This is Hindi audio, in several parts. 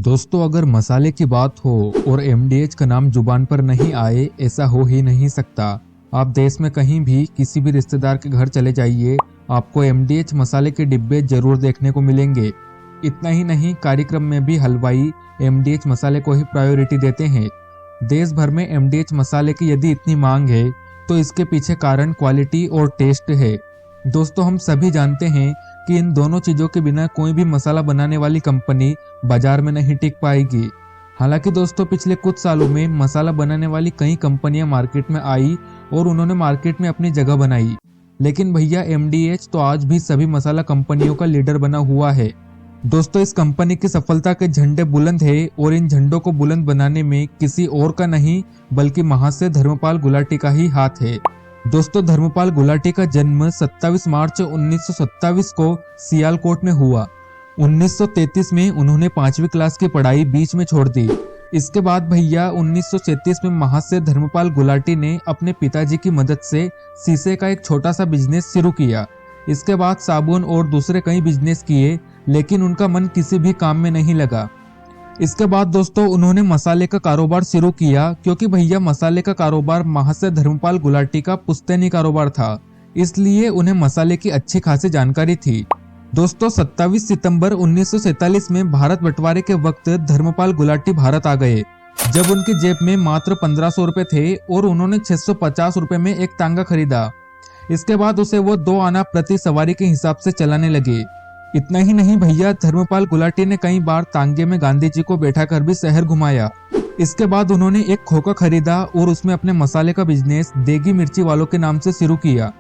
दोस्तों अगर मसाले की बात हो और एमडीएच का नाम जुबान पर नहीं आए, ऐसा हो ही नहीं सकता। आप देश में कहीं भी किसी भी रिश्तेदार के घर चले जाइए, आपको एमडीएच मसाले के डिब्बे जरूर देखने को मिलेंगे। इतना ही नहीं, कार्यक्रम में भी हलवाई एमडीएच मसाले को ही प्रायोरिटी देते हैं। देश भर में एमडीएच मसाले की यदि इतनी मांग है तो इसके पीछे कारण क्वालिटी और टेस्ट है। दोस्तों हम सभी जानते हैं कि इन दोनों चीजों के बिना कोई भी मसाला बनाने वाली कंपनी बाजार में नहीं टिक पाएगी। हालांकि दोस्तों पिछले कुछ सालों में मसाला बनाने वाली कई कंपनियां मार्केट में आई और उन्होंने मार्केट में अपनी जगह बनाई, लेकिन भैया एमडीएच तो आज भी सभी मसाला कंपनियों का लीडर बना हुआ है। दोस्तों इस कंपनी की सफलता के झंडे बुलंद है और इन झंडों को बुलंद बनाने में किसी और का नहीं बल्कि महाशय धर्मपाल गुलाटी का ही हाथ है। दोस्तों धर्मपाल गुलाटी का जन्म 27 मार्च 1927 को सियालकोट में हुआ। 1933 में उन्होंने 5वीं क्लास की पढ़ाई बीच में छोड़ दी। इसके बाद भैया 1937 में महाशय धर्मपाल गुलाटी ने अपने पिताजी की मदद से शीशे का एक छोटा सा बिजनेस शुरू किया। इसके बाद साबुन और दूसरे कई बिजनेस किए, लेकिन उनका मन किसी भी काम में नहीं लगा। इसके बाद दोस्तों उन्होंने मसाले का कारोबार शुरू किया, क्योंकि भैया मसाले का कारोबार महाशय धर्मपाल गुलाटी का पुश्तैनी कारोबार था, इसलिए उन्हें मसाले की अच्छी खासी जानकारी थी। दोस्तों 27 सितंबर 1947 में भारत बंटवारे के वक्त धर्मपाल गुलाटी भारत आ गए, जब उनकी जेब में मात्र 1500 रुपए थे और उन्होंने 650 रुपए में एक तांगा खरीदा। इसके बाद उसे वो 2 आना प्रति सवारी के हिसाब से चलाने लगे। इतना ही नहीं भैया धर्मपाल गुलाटी ने कई बार तांगे में गांधी जी को बैठाकर भी शहर घुमाया। इसके बाद उन्होंने एक खोखा खरीदा और उसमें अपने मसाले का बिजनेस देगी मिर्ची वालों के नाम से शुरू किया।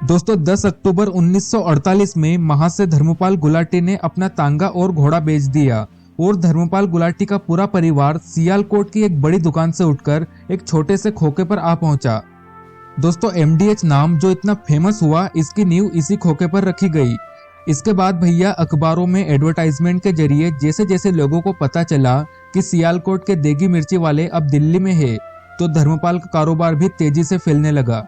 दोस्तों 10 अक्टूबर 1948 में महाशय धर्मपाल गुलाटी ने अपना तांगा और घोड़ा बेच दिया और धर्मपाल गुलाटी का पूरा परिवार सियालकोट की एक बड़ी दुकान से उठकर एक छोटे से खोखे पर आ पहुंचा। दोस्तों एमडीएच नाम जो इतना फेमस हुआ, इसकी नींव इसी खोखे पर रखी गई। इसके बाद भैया अखबारों में एडवर्टाइजमेंट के जरिए जैसे जैसे लोगों को पता चला कि सियालकोट के देगी मिर्ची वाले अब दिल्ली में है, तो धर्मपाल का कारोबार भी तेजी से फैलने लगा।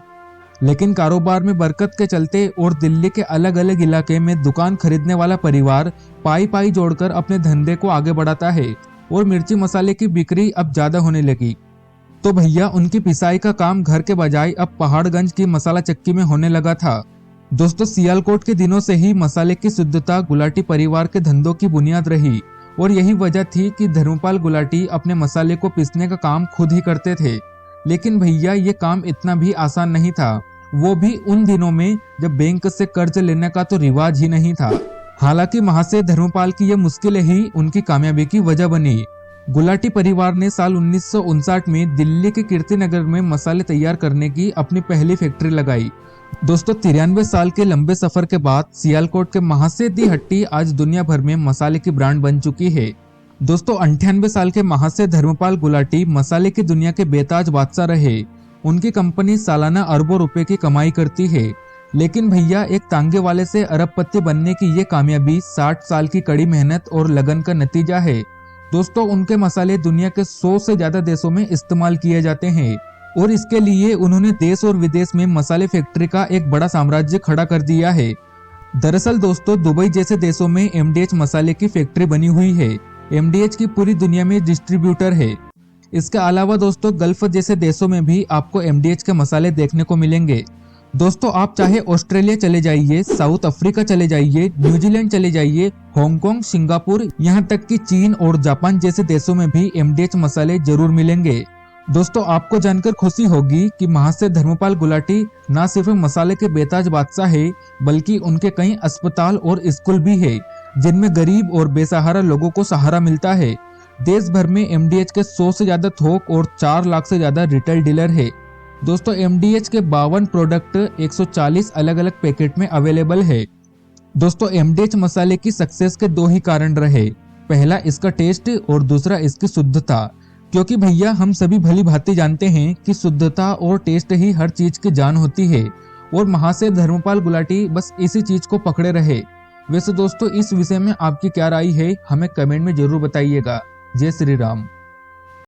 लेकिन कारोबार में बरकत के चलते और दिल्ली के अलग अलग इलाके में दुकान खरीदने वाला परिवार पाई पाई जोड़कर अपने धंधे को आगे बढ़ाता है और मिर्ची मसाले की बिक्री अब ज्यादा होने लगी। तो भैया उनकी पिसाई का काम घर के बजाय अब पहाड़गंज की मसाला चक्की में होने लगा था। दोस्तों सियालकोट के दिनों से ही मसाले की शुद्धता गुलाटी परिवार के धंधों की बुनियाद रही और यही वजह थी कि धर्मपाल गुलाटी अपने मसाले को पीसने का काम खुद ही करते थे। लेकिन भैया ये काम इतना भी आसान नहीं था, वो भी उन दिनों में जब बैंक से कर्ज लेने का तो रिवाज ही नहीं था। हालांकि महाशय धर्मपाल की यह मुश्किलें ही उनकी कामयाबी की वजह बनी। गुलाटी परिवार ने साल 1959 में दिल्ली के कीर्तिनगर में मसाले तैयार करने की अपनी पहली फैक्ट्री लगाई। दोस्तों 93 साल के लंबे सफर के बाद सियालकोट के महाशय दी हट्टी आज दुनिया भर में मसाले की ब्रांड बन चुकी है। दोस्तों 98 साल के महाशय धर्मपाल गुलाटी मसाले की दुनिया के बेताज बादशाह रहे। उनकी कंपनी सालाना अरबों रुपए की कमाई करती है। लेकिन भैया एक तांगे वाले से अरबपति बनने की ये कामयाबी 60 साल की कड़ी मेहनत और लगन का नतीजा है। दोस्तों उनके मसाले दुनिया के 100 से ज्यादा देशों में इस्तेमाल किए जाते हैं और इसके लिए उन्होंने देश और विदेश में मसाले फैक्ट्री का एक बड़ा साम्राज्य खड़ा कर दिया है। दरअसल दोस्तों दुबई जैसे देशों में एमडीएच मसाले की फैक्ट्री बनी हुई है। एमडीएच की पूरी दुनिया में डिस्ट्रीब्यूटर है। इसके अलावा दोस्तों गल्फ जैसे देशों में भी आपको एमडीएच के मसाले देखने को मिलेंगे। दोस्तों आप चाहे ऑस्ट्रेलिया चले जाइए, साउथ अफ्रीका चले जाइए, न्यूजीलैंड चले जाइए, हांगकांग, सिंगापुर, यहाँ तक कि चीन और जापान जैसे देशों में भी एमडीएच मसाले जरूर मिलेंगे। दोस्तों आपको जानकर खुशी होगी कि महाशय धर्मपाल गुलाटी न सिर्फ मसाले के बेताज बादशाह है, बल्कि उनके कई अस्पताल और स्कूल भी है, जिनमें गरीब और बेसहारा लोगों को सहारा मिलता है। देश भर में एमडीएच के 100 से ज्यादा थोक और 4 लाख से ज्यादा रिटेल डीलर है। दोस्तों एमडीएच के 52 प्रोडक्ट 140 अलग अलग पैकेट में अवेलेबल है। दोस्तों एमडीएच मसाले की सक्सेस के 2 ही कारण रहे, पहला इसका टेस्ट और दूसरा इसकी शुद्धता। क्योंकि भैया हम सभी भली भांति जानते हैं कि शुद्धता और टेस्ट ही हर चीज की जान होती है और महाशय धर्मपाल गुलाटी बस इसी चीज को पकड़े रहे। वैसे दोस्तों इस विषय में आपकी क्या राय है, हमें कमेंट में जरूर बताइएगा। जय श्री राम।